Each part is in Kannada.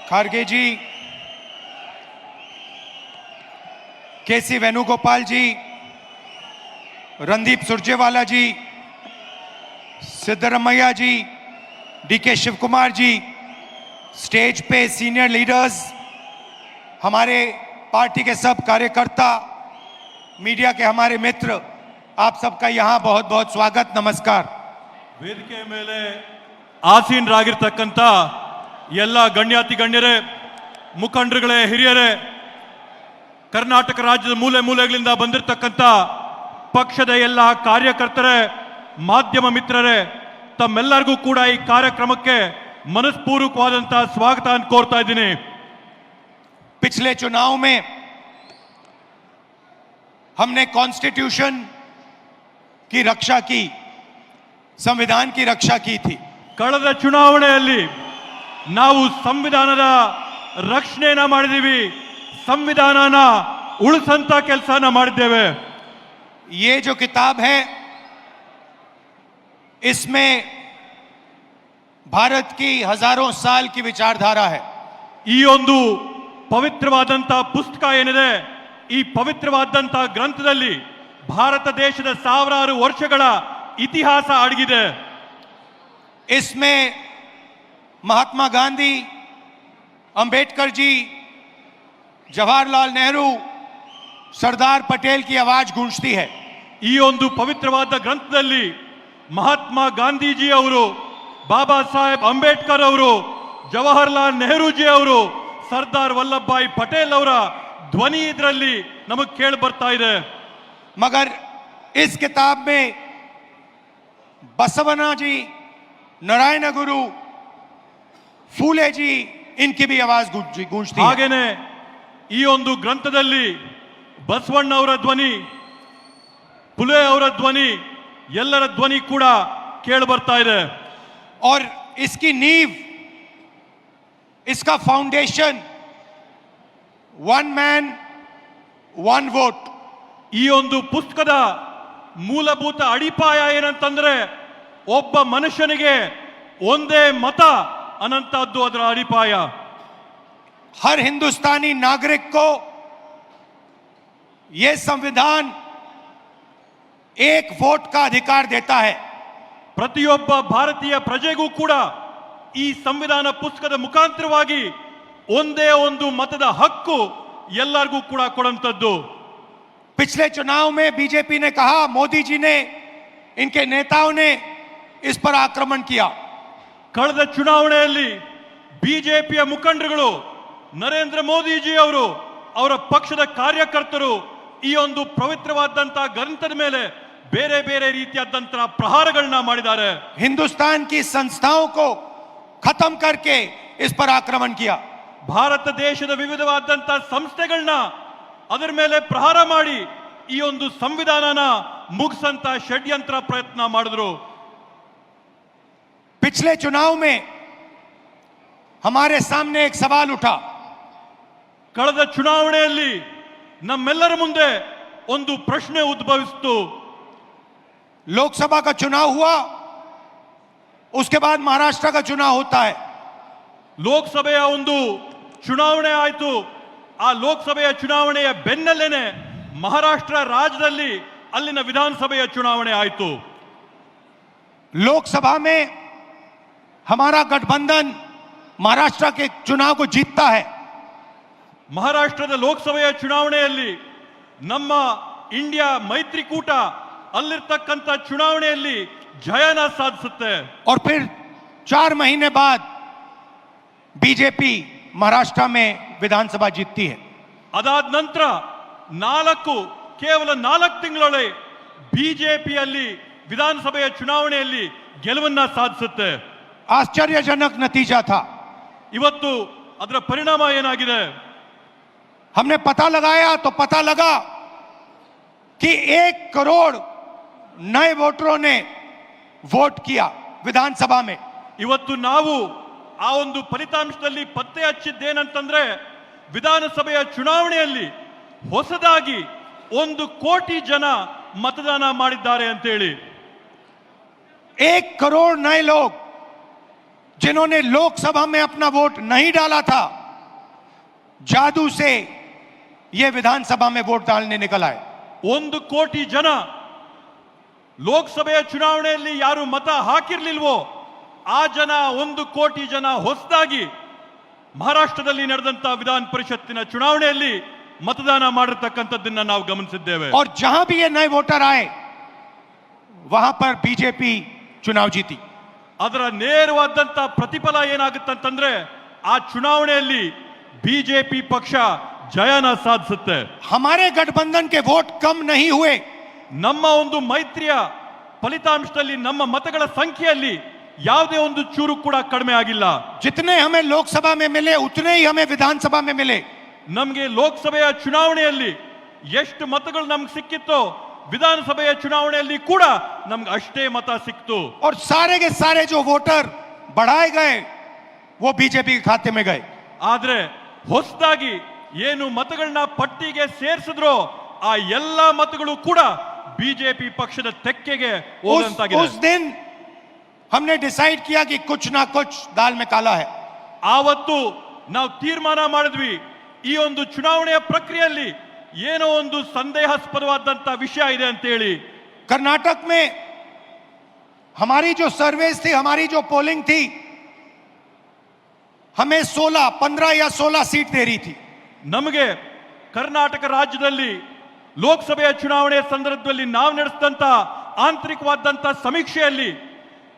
खारगे जी, केसी वेणुगोपाल जी, रणदीप सुरजेवाला जी, सिद्धरमैया जी, डीके शिवकुमार जी, स्टेज पे सीनियर लीडर्स, हमारे पार्टी के सब कार्यकर्ता, मीडिया के हमारे मित्र, आप सबका यहां बहुत बहुत स्वागत, नमस्कार। ವೇದಿಕೆ ಮೇಲೆ ಆಸೀನರಾಗಿರ್ತಕ್ಕಂಥ ಎಲ್ಲ ಗಣ್ಯಾತಿ ಗಣ್ಯರೇ, ಮುಖಂಡರುಗಳೇ, ಹಿರಿಯರೇ, ಕರ್ನಾಟಕ ರಾಜ್ಯದ ಮೂಲೆ ಮೂಲೆಗಳಿಂದ ಬಂದಿರತಕ್ಕಂಥ ಪಕ್ಷದ ಎಲ್ಲ ಕಾರ್ಯಕರ್ತರೇ, ಮಾಧ್ಯಮ ಮಿತ್ರರೇ, ತಮ್ಮೆಲ್ಲರಿಗೂ ಕೂಡ ಈ ಕಾರ್ಯಕ್ರಮಕ್ಕೆ ಮನಸ್ಪೂರ್ವಕವಾದಂತಹ ಸ್ವಾಗತ ಅಂತ ಕೋರ್ತಾ ಇದ್ದೀನಿ। पिछले चुनाव में हमने कॉन्स्टिट्यूशन की रक्षा की, संविधान की रक्षा की थी। ಕಳೆದ ಚುನಾವಣೆಯಲ್ಲಿ ನಾವು ಸಂವಿಧಾನದ ರಕ್ಷಣೆಯನ್ನ ಮಾಡಿದೀವಿ, ಸಂವಿಧಾನನ ಉಳಿಸಂತ ಕೆಲಸನ ಮಾಡಿದ್ದೇವೆ। ये जो किताब है इसमें भारत की हजारों साल की विचारधारा है। ಈ ಒಂದು ಪವಿತ್ರವಾದಂತ ಪುಸ್ತಕ ಏನಿದೆ, ಈ ಪವಿತ್ರವಾದಂತ ಗ್ರಂಥದಲ್ಲಿ ಭಾರತ ದೇಶದ ಸಾವಿರಾರು ವರ್ಷಗಳ ಇತಿಹಾಸ ಅಡಗಿದೆ। इसमें महात्मा गांधी, अंबेडकर जी, जवाहरलाल नेहरू, सरदार पटेल की आवाज गूंजती है। ಈ ಒಂದು ಪವಿತ್ರವಾದ ಗ್ರಂಥದಲ್ಲಿ ಮಹಾತ್ಮ ಗಾಂಧೀಜಿ ಅವರು, ಬಾಬಾ ಸಾಹೇಬ್ ಅಂಬೇಡ್ಕರ್ ಅವರು, ಜವಾಹರ್ಲಾಲ್ ನೆಹರೂಜಿ ಅವರು, ಸರ್ದಾರ್ ವಲ್ಲಭಭಾಯಿ ಪಟೇಲ್ ಅವರ ಧ್ವನಿ ಇದರಲ್ಲಿ ನಮಗೆ ಕೇಳಿ ಬರ್ತಾ ಇದೆ। मगर इस किताब में बसवना जी, नारायण गुरु, फूले जी, इनकी भी आवाज गूंजती है। ಹಾಗೇನೆ ಈ ಒಂದು ಗ್ರಂಥದಲ್ಲಿ ಬಸವಣ್ಣ ಅವರ ಧ್ವನಿ, ಫುಲೆ ಅವರ ಧ್ವನಿ, ಎಲ್ಲರ ಧ್ವನಿ ಕೂಡ ಕೇಳಿ ಬರ್ತಾ ಇದೆ। और इसकी नींव, इसका foundation one man one vote. ಈ ಒಂದು ಪುಸ್ತಕದ ಮೂಲಭೂತ ಅಡಿಪಾಯ ಏನಂತಂದ್ರೆ ಒಬ್ಬ ಮನುಷ್ಯನಿಗೆ ಒಂದೇ ಮತ ಅನ್ನಂತದ್ದು ಅದರ ಅಡಿಪಾಯ। हर हिंदुस्तानी नागरिक को यह संविधान एक वोट का अधिकार देता है। ಪ್ರತಿಯೊಬ್ಬ ಭಾರತೀಯ ಪ್ರಜೆಗೂ ಕೂಡ ಈ ಸಂವಿಧಾನ ಪುಸ್ತಕದ ಮುಖಾಂತರವಾಗಿ ಒಂದೇ ಒಂದು ಮತದ ಹಕ್ಕು ಎಲ್ಲರಿಗೂ ಕೂಡ ಕೊಡುವಂತದ್ದು। पिछले चुनाव में बीजेपी ने कहा, मोदी जी ने, इनके नेताओं ने इस पर आक्रमण किया। ಕಳೆದ ಚುನಾವಣೆಯಲ್ಲಿ ಬಿಜೆಪಿಯ ಮುಖಂಡರುಗಳು, ನರೇಂದ್ರ ಮೋದಿಜಿ ಅವರು, ಅವರ ಪಕ್ಷದ ಕಾರ್ಯಕರ್ತರು ಈ ಒಂದು ಪವಿತ್ರವಾದಂತಹ ಗ್ರಂಥದ ಮೇಲೆ ಬೇರೆ ಬೇರೆ ರೀತಿಯಾದಂತಹ ಪ್ರಹಾರಗಳನ್ನ ಮಾಡಿದ್ದಾರೆ। हिंदुस्तान की संस्थाओं को खत्म करके इस पर आक्रमण किया। ಭಾರತ ದೇಶದ ವಿವಿಧವಾದಂತಹ ಸಂಸ್ಥೆಗಳನ್ನ ಅದರ ಮೇಲೆ ಪ್ರಹಾರ ಮಾಡಿ ಈ ಒಂದು ಸಂವಿಧಾನನ ಮುಗಿಸಂತ ಷಡ್ಯಂತ್ರ ಪ್ರಯತ್ನ ಮಾಡಿದ್ರು। पिछले चुनाव में हमारे सामने एक सवाल उठा। ಕಳೆದ ಚುನಾವಣೆಯಲ್ಲಿ ನಮ್ಮೆಲ್ಲರ ಮುಂದೆ ಒಂದು ಪ್ರಶ್ನೆ ಉದ್ಭವಿಸಿತು। लोकसभा का चुनाव हुआ, उसके बाद महाराष्ट्र का चुनाव होता है। ಲೋಕಸಭೆಯ ಒಂದು ಚುನಾವಣೆ ಆಯಿತು, ಆ ಲೋಕಸಭೆಯ ಚುನಾವಣೆಯ ಬೆನ್ನಲ್ಲೇನೆ ಮಹಾರಾಷ್ಟ್ರ ರಾಜ್ಯದಲ್ಲಿ ಅಲ್ಲಿನ ವಿಧಾನಸಭೆಯ ಚುನಾವಣೆ ಆಯಿತು। लोकसभा में हमारा गठबंधन महाराष्ट्र के चुनाव को जीतता है। ಮಹಾರಾಷ್ಟ್ರದ ಲೋಕಸಭೆಯ ಚುನಾವಣೆಯಲ್ಲಿ ನಮ್ಮ ಇಂಡಿಯಾ ಮೈತ್ರಿಕೂಟ ಅಲ್ಲಿರ್ತಕ್ಕಂಥ ಚುನಾವಣೆಯಲ್ಲಿ ಜಯನ ಸಾಧಿಸುತ್ತೆ। और फिर 4 महीने बाद बीजेपी महाराष्ट्र में विधानसभा जीतती है। ಅದಾದ ನಂತರ ಕೇವಲ 4 ತಿಂಗಳಲ್ಲಿ ಬಿಜೆಪಿಯಲ್ಲಿ ವಿಧಾನಸಭೆಯ ಚುನಾವಣೆಯಲ್ಲಿ ಗೆಲುವನ್ನ ಸಾಧಿಸುತ್ತೆ। आश्चर्यजनक नतीजा था। ಇವತ್ತು ಅದರ ಪರಿಣಾಮ ಏನಾಗಿದೆ? हमने पता लगाया तो पता लगा कि 1 करोड़ नए वोटरों ने वोट किया विधानसभा में। ಇವತ್ತು ನಾವು ಆ ಒಂದು ಫಲಿತಾಂಶದಲ್ಲಿ ಪತ್ತೆ ಹಚ್ಚಿದ್ದೇನಂತಂದ್ರೆ ವಿಧಾನಸಭೆಯ ಚುನಾವಣೆಯಲ್ಲಿ ಹೊಸದಾಗಿ 1 ಕೋಟಿ ಜನ मतदान ಮಾಡಿದ್ದಾರೆ ಅಂತ ಹೇಳಿ 1 करोड़ नए लोग जिन्होंने लोकसभा में अपना वोट नहीं डाला था जादू से ये विधानसभा में वोट डालने निकल आए। 1 ಕೋಟಿ ಜನ ಲೋಕಸಭೆಯ ಚುನಾವಣೆಯಲ್ಲಿ ಯಾರು ಮತ ಹಾಕಿರ್ಲಿಲ್ವೋ ಆ ಜನ 1 ಕೋಟಿ ಜನ ಹೊಸದಾಗಿ ಮಹಾರಾಷ್ಟ್ರದಲ್ಲಿ ನಡೆದಂತ ವಿಧಾನ ಪರಿಷತ್ತಿನ ಚುನಾವಣೆಯಲ್ಲಿ मतदान ಮಾಡಿರತಕ್ಕಂತದ್ದನ್ನ ನಾವು ಗಮನಿಸಿದ್ದೇವೆ। और जहां भी ये नए वोटर आए वहां पर बीजेपी चुनाव जीती। ಅದರ ನೇರವಾದಂತ ಪ್ರತಿಫಲ ಏನಾಗುತ್ತಂತಂದ್ರೆ ಆ ಚುನಾವಣೆಯಲ್ಲಿ ಬಿಜೆಪಿ ಪಕ್ಷ ಜಯನ ಸಾಧಿಸುತ್ತೆ। हमारे गठबंधन के वोट कम नहीं हुए। ನಮ್ಮ ಒಂದು ಮೈತ್ರಿಯ ಫಲಿತಾಂಶದಲ್ಲಿ ನಮ್ಮ ಮತಗಳ ಸಂಖ್ಯೆಯಲ್ಲಿ ಯಾವುದೇ ಒಂದು ಚೂರು ಕೂಡ ಕಡಿಮೆ ಆಗಿಲ್ಲ। जितने हमें लोकसभा में मिले उतने ही हमें विधानसभा में मिले। ನಮಗೆ ಲೋಕಸಭೆಯ ಚುನಾವಣೆಯಲ್ಲಿ ಎಷ್ಟು ಮತಗಳು ನಮಗೆ ಸಿಕ್ಕಿತ್ತೋ ವಿಧಾನಸಭೆಯ ಚುನಾವಣೆಯಲ್ಲಿ ಕೂಡ ನಮಗೆ ಅಷ್ಟೇ ಮತ ಸಿಕ್ತು। और सारे के सारे जो वोटर बढ़ाए गए वो बीजेपी के खाते में गए। ಆದ್ರೆ ಹೊಸದಾಗಿ ಏನು ಮತಗಳನ್ನ ಪಟ್ಟಿಗೆ ಸೇರಿಸಿದ್ರೋ ಆ ಎಲ್ಲ ಮತಗಳು ಕೂಡ ಬಿಜೆಪಿ ಪಕ್ಷದ ತೆಕ್ಕೆಗೆ ಹೋದಂತಾಗಿದೆ। उस दिन हमने डिसाइड किया कि कुछ ना कुछ दाल में काला है। ಆವತ್ತು ನಾವು ತೀರ್ಮಾನ ಮಾಡಿದ್ವಿ ಈ ಒಂದು ಚುನಾವಣೆಯ ಪ್ರಕ್ರಿಯೆಯಲ್ಲಿ ಏನೋ ಒಂದು ಸಂದೇಹಾಸ್ಪದವಾದಂತ ವಿಷಯ ಇದೆ ಅಂತ ಹೇಳಿ। कर्नाटक में हमारी जो सर्वेस थी, हमारी जो पोलिंग थी, हमें 16, 15 या 16 सीट दे रही थी। ನಮಗೆ ಕರ್ನಾಟಕ ರಾಜ್ಯದಲ್ಲಿ ಲೋಕಸಭೆಯ ಚುನಾವಣೆಯ ಸಂದರ್ಭದಲ್ಲಿ ನಾವು ನಡೆಸಿದಂತ ಆಂತರಿಕವಾದಂತ ಸಮೀಕ್ಷೆಯಲ್ಲಿ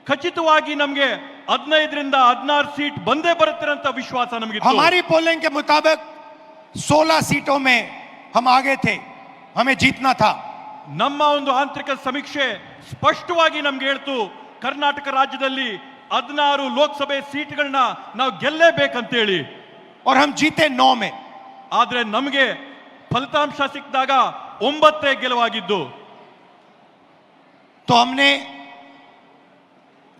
ಖಚಿತವಾಗಿ ನಮಗೆ 15ರಿಂದ 16 ಸೀಟ್ ಬಂದೇ ಬರುತ್ತೆ ಅಂತ ವಿಶ್ವಾಸ ನಮಗೆ। हमारी पोलिंग के मुताबिक 16 सीटों में हम आगे थे, हमें जीतना था। ನಮ್ಮ ಒಂದು ಆಂತರಿಕ ಸಮೀಕ್ಷೆ ಸ್ಪಷ್ಟವಾಗಿ ನಮ್ಗೆ ಹೇಳ್ತು ಕರ್ನಾಟಕ ರಾಜ್ಯದಲ್ಲಿ 16 ಲೋಕಸಭೆ ಸೀಟ್ಗಳನ್ನ ನಾವು ಗೆಲ್ಲೇಬೇಕಂತ ಹೇಳಿ। और हम जीते 9 में। ಆದ್ರೆ ನಮಗೆ ಫಲಿತಾಂಶ ಸಿಕ್ಕಿದಾಗ 9 ಗೆಲುವಾಗಿದ್ದು। तो हमने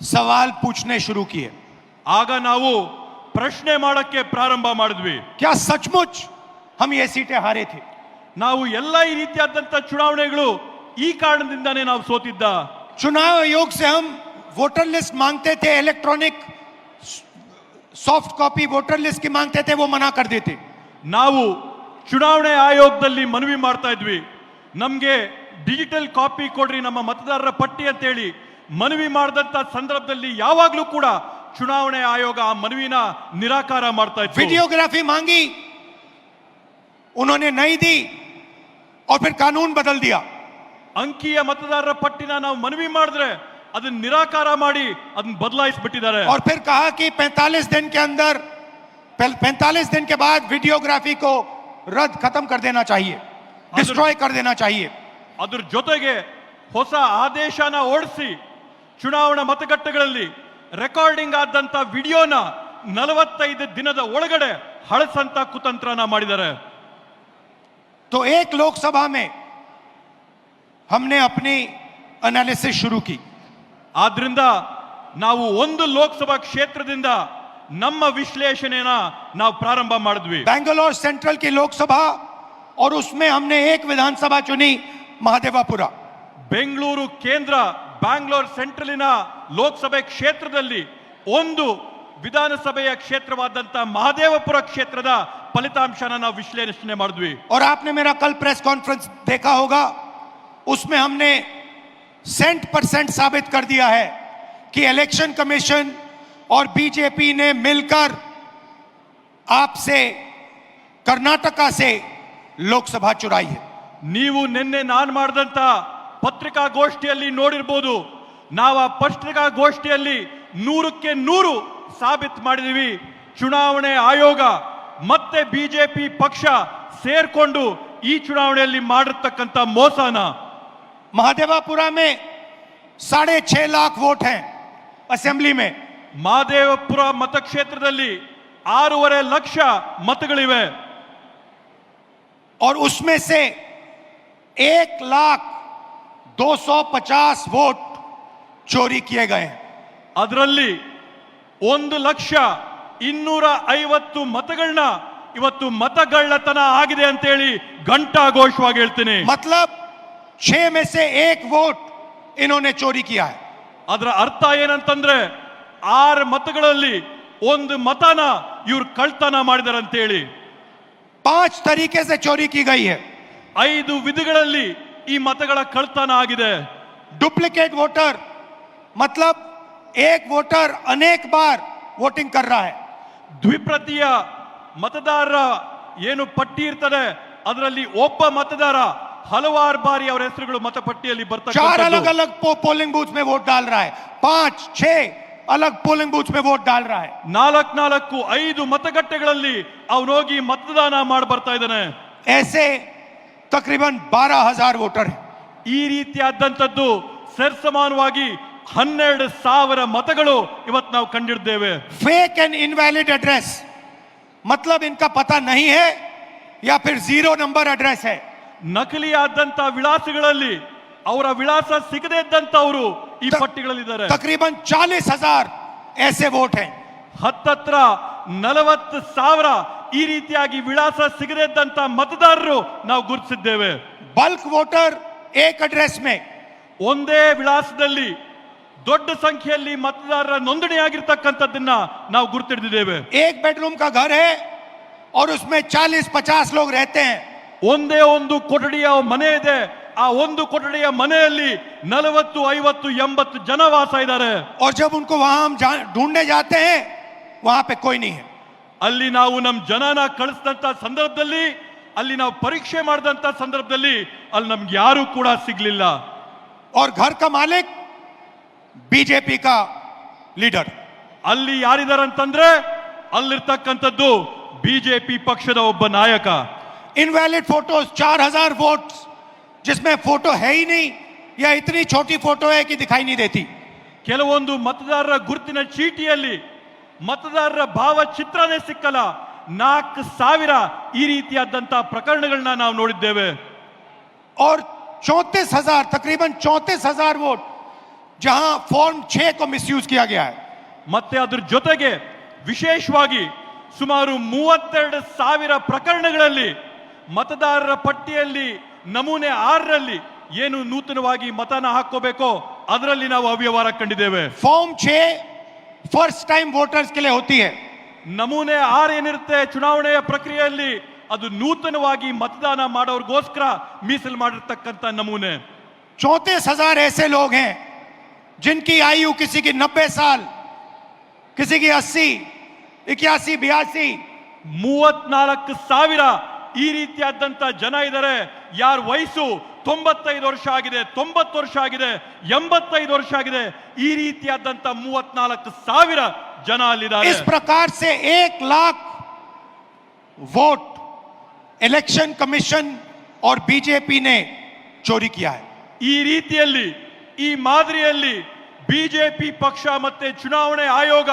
सवाल पूछने शुरू किए। ಆಗ ನಾವು ಪ್ರಶ್ನೆ ಮಾಡಕ್ಕೆ ಪ್ರಾರಂಭ ಮಾಡಿದ್ವಿ, क्या सचमुच हम ये सीटें हारे थे? ನಾವು ಎಲ್ಲ ಈ ರೀತಿಯಾದಂತ ಚುನಾವಣೆಗಳು ಈ ಕಾರಣದಿಂದಾನೇ ನಾವು ಸೋತಿದ್ದ। चुनाव आयोग से हम वोटर लिस्ट मांगते थे, electronic soft copy voter list की मांगते थे, वो मना कर देते। ನಾವು ಚುನಾವಣೆ ಆಯೋಗದಲ್ಲಿ ಮನವಿ ಮಾಡ್ತಾ ಇದ್ವಿ, ನಮಗೆ ಡಿಜಿಟಲ್ ಕಾಪಿ ಕೊಡ್ರಿ ನಮ್ಮ ಮತದಾರರ ಪಟ್ಟಿ ಅಂತ ಹೇಳಿ ಮನವಿ ಮಾಡಿದಂತ ಸಂದರ್ಭದಲ್ಲಿ ಯಾವಾಗಲೂ ಕೂಡ ಚುನಾವಣೆ ಆಯೋಗ ಆ ಮನವಿನ ನಿರಾಕಾರ ಮಾಡ್ತಾ ಇತ್ತು। वीडियोग्राफी मांगी, उन्होंने नहीं दी और फिर कानून बदल दिया। ಅಂಕಿಯ ಮತದಾರರ ಪಟ್ಟಿನ ನಾವು ಮನವಿ ಮಾಡಿದ್ರೆ ಅದನ್ನ ನಿರಾಕಾರ ಮಾಡಿ ಅದನ್ನ ಬದಲಾಯಿಸಿಬಿಟ್ಟಿದ್ದಾರೆ। और फिर कहा कि 45 दिन के अंदर 45 दिन के बाद वीडियोग्राफी को रद्द खत्म कर देना चाहिए, डिस्ट्रॉय कर देना चाहिए। ಅದ್ರ ಜೊತೆಗೆ ಹೊಸ ಆದೇಶನ ಹೊರಡಿಸಿ ಚುನಾವಣಾ ಮತಗಟ್ಟೆಗಳಲ್ಲಿ ರೆಕಾರ್ಡಿಂಗ್ ಆದಂತ ವಿಡಿಯೋನ 45 ದಿನದ ಒಳಗಡೆ ಹಳಸಂತ ಕುತಂತ್ರನ ಮಾಡಿದ್ದಾರೆ। तो एक लोकसभा में हमने अपनी एनालिसिस शुरू की। ಆದ್ರಿಂದ ನಾವು ಒಂದು ಲೋಕಸಭಾ ಕ್ಷೇತ್ರದಿಂದ ನಮ್ಮ ವಿಶ್ಲೇಷಣೆನ ನಾವು ಪ್ರಾರಂಭ ಮಾಡಿದ್ವಿ। बेंगलोर सेंट्रल की लोकसभा और उसमें हमने एक विधानसभा चुनी, महादेवापुरा। ಬೆಂಗಳೂರು ಕೇಂದ್ರ ಬ್ಯಾಂಗ್ಳೂರ್ ಸೆಂಟ್ರಲಿನ ಲೋಕಸಭೆ ಕ್ಷೇತ್ರದಲ್ಲಿ ಒಂದು ವಿಧಾನಸಭೆಯ ಕ್ಷೇತ್ರವಾದಂತ ಮಹದೇವಪುರ ಕ್ಷೇತ್ರದ ಫಲಿತಾಂಶನ ನಾವು ವಿಶ್ಲೇಷಣೆ ಮಾಡಿದ್ವಿ। और आपने मेरा कल प्रेस कॉन्फ्रेंस देखा होगा, उसमें हमने 100% साबित कर दिया है कि इलेक्शन कमीशन और बीजेपी ने मिलकर आपसे कर्नाटका से लोकसभा चुराई है। ನೀವು ನಿನ್ನೆ ನಾನು ಮಾಡಿದಂತ ಪತ್ರಿಕಾಗೋಷ್ಠಿಯಲ್ಲಿ ನೋಡಿರಬಹುದು, ನಾವು ಆ ಪತ್ರಿಕಾಗೋಷ್ಠಿಯಲ್ಲಿ 100ಕ್ಕೆ 100 ಸಾಬೀತು ಮಾಡಿದೀವಿ ಚುನಾವಣೆ ಆಯೋಗ ಮತ್ತೆ ಬಿಜೆಪಿ ಪಕ್ಷ ಸೇರ್ಕೊಂಡು ಈ ಚುನಾವಣೆಯಲ್ಲಿ ಮಾಡಿರ್ತಕ್ಕಂಥ ಮೋಸನ। महादेवापुरा में 6.5 लाख वोट हैं असेंबली में। ಮಹದೇವಪುರ ಮತಕ್ಷೇತ್ರದಲ್ಲಿ 6.5 ಲಕ್ಷ ಮತಗಳಿವೆ और उसमें से 1,250,000 वोट चोरी किए गए हैं। ಅದರಲ್ಲಿ 1,250,000 ಮತಗಳನ್ನ ಇವತ್ತು ಮತಗಳ್ಳತನ ಆಗಿದೆ ಅಂತ ಹೇಳಿ ಘಂಟಾಘೋಷವಾಗಿ ಹೇಳ್ತೀನಿ। मतलब 6 में से 1 वोट इन्होंने चोरी किया है। ಅದರ ಅರ್ಥ ಏನಂತಂದ್ರೆ 6 ಮತಗಳಲ್ಲಿ 1 ಮತನ ಇವ್ರು ಕಳ್ತನ ಮಾಡಿದಾರೆ ಅಂತ ಹೇಳಿ। 5 तरीके से चोरी की गई है। 5 ವಿಧಗಳಲ್ಲಿ ಈ ಮತಗಳ ಕಳ್ತನ ಆಗಿದೆ. डुप्लीकेट वोटर मतलब एक वोटर अनेक बार वोटिंग कर रहा है। ದ್ವಿಪ್ರತಿಯ ಮತದಾರರ ಏನು ಪಟ್ಟಿ ಇರ್ತದೆ ಅದರಲ್ಲಿ ಒಬ್ಬ ಮತದಾರ ಹಲವಾರು ಬಾರಿ ಅವರ ಹೆಸರುಗಳು ಮತಪಟ್ಟಿಯಲ್ಲಿ 4 अलग ಬರ್ತಕ್ಕಂಥದ್ದು. अलग पोलिंग बूथ में वोट डाल रहा है, 5-6 अलग पोलिंग बूथ में वोट डाल रहा है। 4-5 ಮತಗಟ್ಟೆಗಳಲ್ಲಿ ಅವನೋಗಿ ಮತದಾನ ಮಾಡಿ ಬರ್ತಾ ಇದ್ದಾನೆ. ऐसे तकरीबन 12,000 वोटर हैं। ಈ ರೀತಿಯಾದಂತದ್ದು ಸರಿಸಮಾನವಾಗಿ 12,000 ಮತಗಳು ಇವತ್ತು ನಾವು ಕಂಡಿದ್ದೇವೆ. फेक एंड इनवैलिड एड्रेस मतलब इनका पता नहीं है या फिर 0 नंबर एड्रेस है। ನಕಲಿಯಾದಂತ ವಿಳಾಸಗಳಲ್ಲಿ ಅವರ ವಿಳಾಸ ಸಿಗದೇ ಇದ್ದಂತವರು ಈ ಪಟ್ಟಿಗಳಲ್ಲಿದ್ದಾರೆ. तकरीबन 40,000 ऐसे वोट हैं। ಹತ್ತತ್ರ 40,000 ಈ ರೀತಿಯಾಗಿ ವಿಳಾಸ ಸಿಗದೇ ಇದ್ದಂತ ಮತದಾರರು ನಾವು ಗುರುತಿಸಿದ್ದೇವೆ. बल्क वोटर एक एड्रेस में, ಒಂದೇ ವಿಳಾಸದಲ್ಲಿ ದೊಡ್ಡ ಸಂಖ್ಯೆಯಲ್ಲಿ ಮತದಾರರ ನೋಂದಣಿಯಾಗಿರ್ತಕ್ಕಂಥದ್ದನ್ನ ನಾವು ಗುರುತಿಡಿದ್ದೇವೆ. एक बेडरूम का घर है और उसमें 40-50 लोग रहते हैं। ಒಂದೇ ಒಂದು ಕೊಠಡಿಯ ಮನೆ ಇದೆ. ಆ ಒಂದು ಕೊಠಡಿಯ ಮನೆಯಲ್ಲಿ 40, 50, 80 ಜನ ವಾಸ ಇದ್ದಾರೆ. और जब उनको वहां हम ढूंढने जाते हैं वहां पे कोई नहीं है। ಅಲ್ಲಿ ನಾವು ನಮ್ಮ ಜನನ ಕಳಿಸಿದಂತ ಸಂದರ್ಭದಲ್ಲಿ, ಅಲ್ಲಿ ನಾವು ಪರೀಕ್ಷೆ ಮಾಡಿದಂತ ಸಂದರ್ಭದಲ್ಲಿ ಅಲ್ಲಿ ನಮ್ಗೆ ಯಾರು ಕೂಡ ಸಿಗ್ಲಿಲ್ಲ. और घर का मालिक बीजेपी का लीडर। ಅಲ್ಲಿ ಯಾರಿದ್ದಾರೆ ಅಂತಂದ್ರೆ ಅಲ್ಲಿರ್ತಕ್ಕಂಥದ್ದು ಬಿಜೆಪಿ ಪಕ್ಷದ ಒಬ್ಬ ನಾಯಕ. इनवैलिड फोटोज 4,000 वोट जिसमें फोटो है ही नहीं या इतनी छोटी फोटो है कि दिखाई नहीं देती। ಕೆಲವೊಂದು ಮತದಾರರ ಗುರುತಿನ ಚೀಟಿಯಲ್ಲಿ ಮತದಾರರ ಭಾವಚಿತ್ರನೇ ಸಿಕ್ಕಲ್ಲ. 4,000 ಈ ರೀತಿಯಾದಂತ ಪ್ರಕರಣಗಳನ್ನ ನಾವು ನೋಡಿದ್ದೇವೆ. और 34,000 तकरीबन 34,000 वोट जहां फॉर्म 6 को मिसयूज किया गया है। ಮತ್ತೆ ಅದ್ರ ಜೊತೆಗೆ ವಿಶೇಷವಾಗಿ ಸುಮಾರು 32,000 ಪ್ರಕರಣಗಳಲ್ಲಿ ಮತದಾರರ ಪಟ್ಟಿಯಲ್ಲಿ ನಮೂನೆ 6ರಲ್ಲಿ ಏನು ನೂತನವಾಗಿ ಮತನ ಹಾಕೋಬೇಕೋ ಅದರಲ್ಲಿ ನಾವು ಅವ್ಯವಹಾರ ಕಂಡಿದ್ದೇವೆ. फॉर्म 6 फर्स्ट टाइम वोटर्स के लिए होती है। ನಮೂನೆ 6 ಏನಿರುತ್ತೆ ಚುನಾವಣೆಯ ಪ್ರಕ್ರಿಯೆಯಲ್ಲಿ ಅದು ನೂತನವಾಗಿ ಮತದಾನ ಮಾಡೋರ್ಗೋಸ್ಕರ ಮೀಸಲು ಮಾಡಿರ್ತಕ್ಕಂಥ ನಮೂನೆ. 34,000 ऐसे लोग हैं जिनकी आयु किसी की 90 साल, किसी की 80, 81, 82। 34,000 ಈ ರೀತಿಯಾದಂತ ಜನ ಇದ್ದಾರೆ. ಯಾರ ವಯಸ್ಸು 95 ವರ್ಷ ಆಗಿದೆ, 90 ವರ್ಷ ಆಗಿದೆ, 85 ವರ್ಷ ಆಗಿದೆ. ಈ ರೀತಿಯಾದಂತ 34,000 ಜನ ಅಲ್ಲಿದ್ದಾರೆ. इस प्रकार से 1 लाख वोट इलेक्शन कमीशन और बीजेपी ने चोरी किया है। ಈ ರೀತಿಯಲ್ಲಿ ಈ ಮಾದರಿಯಲ್ಲಿ ಬಿಜೆಪಿ ಪಕ್ಷ ಮತ್ತೆ ಚುನಾವಣೆ ಆಯೋಗ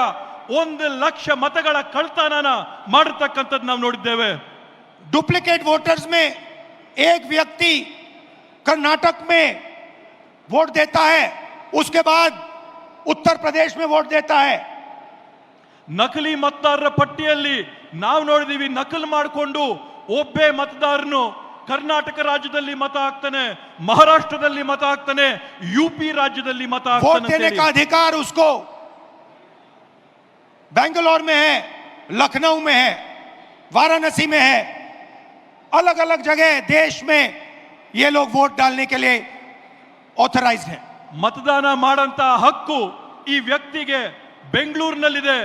1,00,000 ಮತಗಳ ಕಳ್ತನನ ಮಾಡಿರ್ತಕ್ಕಂಥದ್ದು ನಾವು ನೋಡಿದ್ದೇವೆ. डुप्लीकेट वोटर्स में एक व्यक्ति कर्नाटक में वोट देता है, उसके बाद उत्तर प्रदेश में वोट देता है। ನಕಲಿ ಮತದಾರರ ಪಟ್ಟಿಯಲ್ಲಿ ನಾವು ನೋಡಿದೀವಿ, ನಕಲು ಮಾಡಿಕೊಂಡು ಒಬ್ಬೇ ಮತದಾರನು ಕರ್ನಾಟಕ ರಾಜ್ಯದಲ್ಲಿ ಮತ ಹಾಕ್ತಾನೆ, ಮಹಾರಾಷ್ಟ್ರದಲ್ಲಿ ಮತ ಹಾಕ್ತಾನೆ, ಯುಪಿ ರಾಜ್ಯದಲ್ಲಿ ಮತ वोट देने ಹಾಕ್ತಾನೆ. का अधिकार उसको बेंगलोर में है, लखनऊ में है, वाराणसी में है, अलग अलग जगह देश में ये लोग वोट डालने के लिए ऑथराइज्ड हैं। ಮತದಾನ ಮಾಡಂತ ಹಕ್ಕು ಈ ವ್ಯಕ್ತಿಗೆ ಬೆಂಗಳೂರಿನಲ್ಲಿದೆ,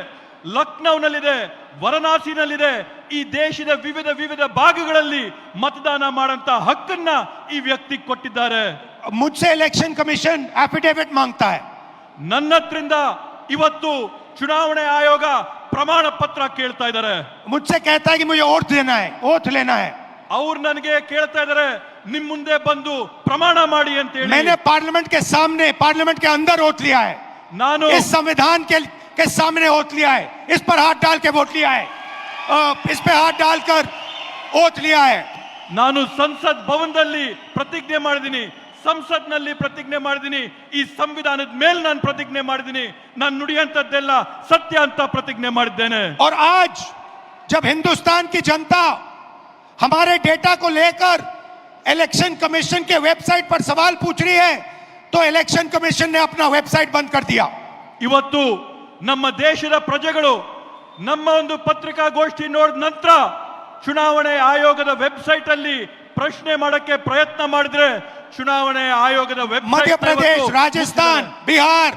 ಲಕ್ನೌನಲ್ಲಿದೆ, ವಾರಣಾಸಿನಲ್ಲಿದೆ. ಈ ದೇಶದ ವಿವಿಧ ವಿವಿಧ ಭಾಗಗಳಲ್ಲಿ ಮತದಾನ ಮಾಡಂತ ಹಕ್ಕನ್ನ ಈ ವ್ಯಕ್ತಿ ಕೊಟ್ಟಿದ್ದಾರೆ. मुझसे इलेक्शन कमीशन एफिडेविट मांगता है। ನನ್ನ ಹತ್ರಿಂದ ಇವತ್ತು ಚುನಾವಣೆ ಆಯೋಗ ಪ್ರಮಾಣ ಪತ್ರ ಕೇಳ್ತಾ ಇದ್ದಾರೆ. मुझसे कहता है कि मुझे ओथ देना है, ओथ लेना है। ಅವ್ರು ನನಗೆ ಕೇಳ್ತಾ ಇದ್ದಾರೆ, ನಿಮ್ ಮುಂದೆ ಬಂದು ಪ್ರಮಾಣ ಮಾಡಿ ಅಂತ ಹೇಳಿ. मैंने पार्लियामेंट के सामने, पार्लियामेंट के अंदर ओथ लिया है, ನಾನು इस संविधान के सामने ओथ लिया है, इस पर हाथ डाल के वोट लिया है, इस पे हाथ डालकर ओथ लिया है। ನಾನು ಸಂಸತ್ ಭವನದಲ್ಲಿ ಪ್ರತಿಜ್ಞೆ ಮಾಡಿದ್ದೀನಿ, ಸಂಸತ್ನಲ್ಲಿ ಪ್ರತಿಜ್ಞೆ ಮಾಡಿದ್ದೀನಿ, ಈ ಸಂವಿಧಾನದ ಮೇಲೆ ನಾನು ಪ್ರತಿಜ್ಞೆ ಮಾಡಿದ್ದೀನಿ, ನಾನು ನುಡಿಯಂತದ್ದೆಲ್ಲ ಸತ್ಯ ಅಂತ ಪ್ರತಿಜ್ಞೆ ಮಾಡಿದ್ದೇನೆ. और आज जब हिंदुस्तान की जनता हमारे डेटा को लेकर इलेक्शन कमीशन के वेबसाइट पर सवाल पूछ रही है तो इलेक्शन कमीशन ने अपना वेबसाइट बंद कर दिया। ಇವತ್ತು ನಮ್ಮ ದೇಶದ ಪ್ರಜೆಗಳು ನಮ್ಮ ಒಂದು ಪತ್ರಿಕಾಗೋಷ್ಠಿ ನೋಡಿದ ನಂತರ ಚುನಾವಣೆ ಆಯೋಗದ ವೆಬ್ಸೈಟ್ ಅಲ್ಲಿ ಪ್ರಶ್ನೆ ಮಾಡಕ್ಕೆ ಪ್ರಯತ್ನ ಮಾಡಿದ್ರೆ ಚುನಾವಣೆ ಆಯೋಗದ ವೆಬ್ಸೈಟ್ मध्य प्रदेश, राजस्थान, बिहार